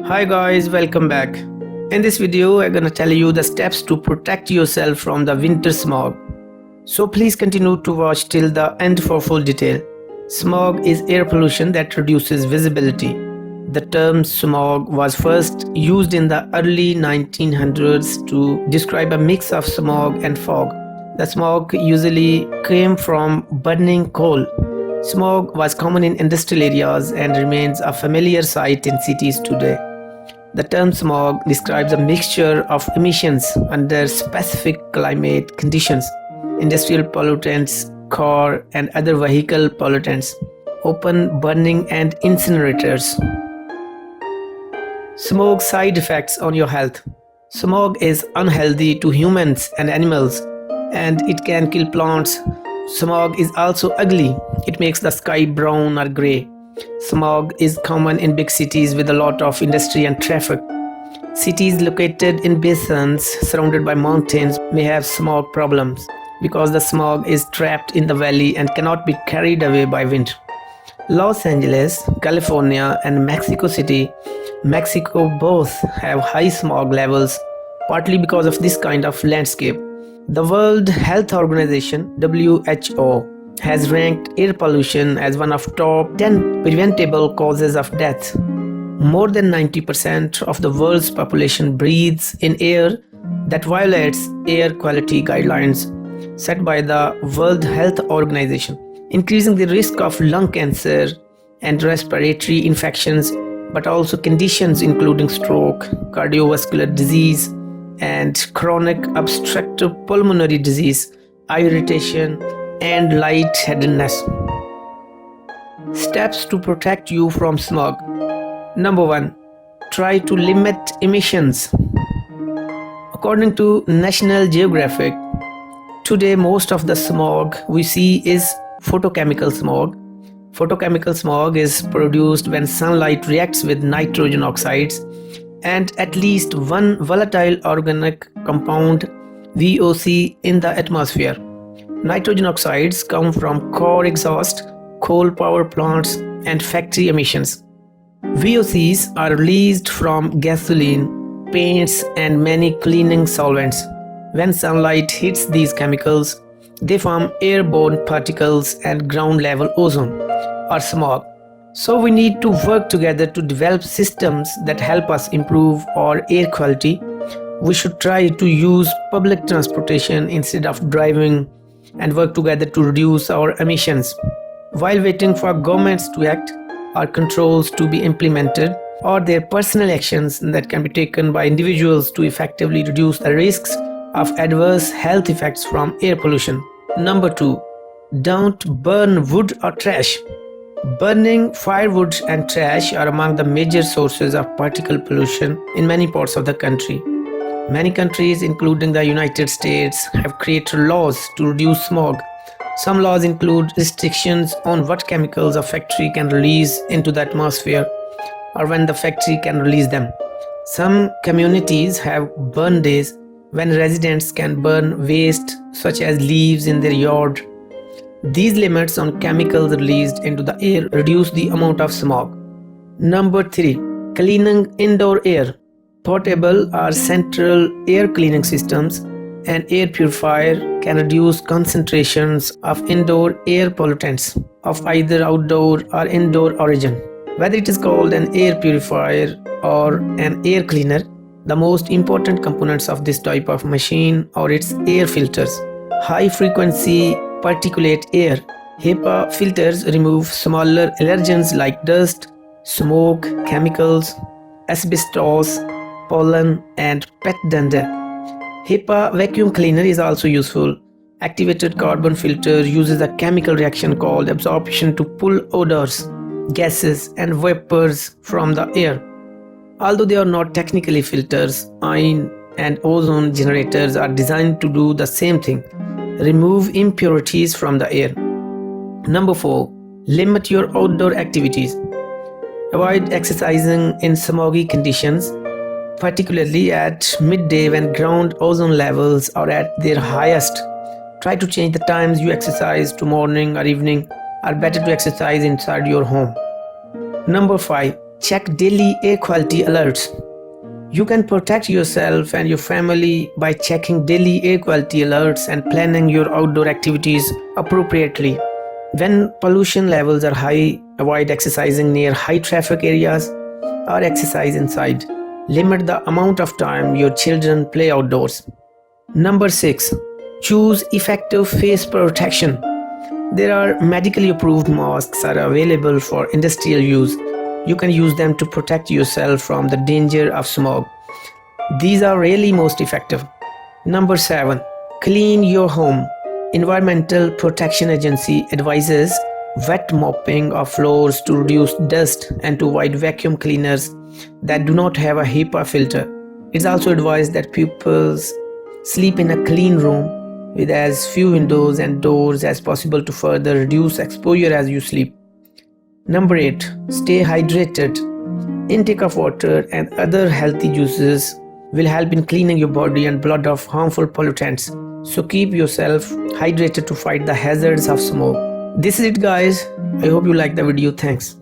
Hi guys, welcome back. In this video, I'm gonna tell you the steps to protect yourself from the winter smog. So please continue to watch till the end for full detail. Smog is air pollution that reduces visibility. The term smog was first used in the early 1900s to describe a mix of smog and fog. The smog usually came from burning coal. Smog was common in industrial areas and remains a familiar sight in cities today. The term smog describes a mixture of emissions under specific climate conditions. Industrial pollutants, car and other vehicle pollutants, open burning and incinerators. Smog side effects on your health. Smog is unhealthy to humans and animals, and it can kill plants. Smog is also ugly. It makes the sky brown or grey. Smog is common in big cities with a lot of industry and traffic. Cities located in basins surrounded by mountains may have smog problems because the smog is trapped in the valley and cannot be carried away by wind. Los Angeles, California and Mexico City, Mexico both have high smog levels, partly because of this kind of landscape. The World Health Organization (WHO) has ranked air pollution as one of top 10 preventable causes of death. More than 90% of the world's population breathes in air that violates air quality guidelines set by the World Health Organization, increasing the risk of lung cancer and respiratory infections, but also conditions including stroke, cardiovascular disease, and chronic obstructive pulmonary disease, irritation, and lightheadedness. Steps to protect you from smog. Number 1. Try to limit emissions. According to National Geographic, today most of the smog we see is photochemical smog. Photochemical smog is produced when sunlight reacts with nitrogen oxides and at least one volatile organic compound VOC in the atmosphere. Nitrogen oxides come from car exhaust, coal power plants and factory emissions. VOCs are released from gasoline, paints and many cleaning solvents. When sunlight hits these chemicals, they form airborne particles and ground level ozone or smog. So we need to work together to develop systems that help us improve our air quality. We should try to use public transportation instead of driving and work together to reduce our emissions. While waiting for governments to act or controls to be implemented, or their personal actions that can be taken by individuals to effectively reduce the risks of adverse health effects from air pollution. Number 2. Don't burn wood or trash. Burning firewood and trash are among the major sources of particle pollution in many parts of the country. Many countries, including the United States, have created laws to reduce smog. Some laws include restrictions on what chemicals a factory can release into the atmosphere or when the factory can release them. Some communities have burn days when residents can burn waste such as leaves in their yard. These limits on chemicals released into the air reduce the amount of smog. Number 3. Cleaning indoor air. Portable or central air cleaning systems and air purifier can reduce concentrations of indoor air pollutants of either outdoor or indoor origin. Whether it is called an air purifier or an air cleaner, the most important components of this type of machine are its air filters. High frequency particulate air HEPA filters remove smaller allergens like dust, smoke, chemicals, asbestos, pollen and pet dander. HEPA vacuum cleaner is also useful. Activated carbon filter uses a chemical reaction called absorption to pull odors, gases and vapors from the air. Although they are not technically filters, ion and ozone generators are designed to do the same thing: remove impurities from the air. Number 4. Limit your outdoor activities. Avoid exercising in smoggy conditions, particularly at midday when ground ozone levels are at their highest. Try to change the times you exercise to morning or evening, or better to exercise inside your home. Number 5. Check daily air quality alerts. You can protect yourself and your family by checking daily air quality alerts and planning your outdoor activities appropriately. When pollution levels are high, avoid exercising near high traffic areas or exercise inside. Limit the amount of time your children play outdoors. Number 6. Choose effective face protection. There are medically approved masks are available for industrial use. You can use them to protect yourself from the danger of smog. These are really most effective. Number 7. Clean your home. Environmental Protection Agency advises wet mopping of floors to reduce dust and to avoid vacuum cleaners that do not have a HEPA filter. It's also advised that pupils sleep in a clean room with as few windows and doors as possible to further reduce exposure as you sleep. Number 8. Stay hydrated. Intake of water and other healthy juices will help in cleaning your body and blood of harmful pollutants. So keep yourself hydrated to fight the hazards of smoke. This is it, guys. I hope you liked the video. Thanks.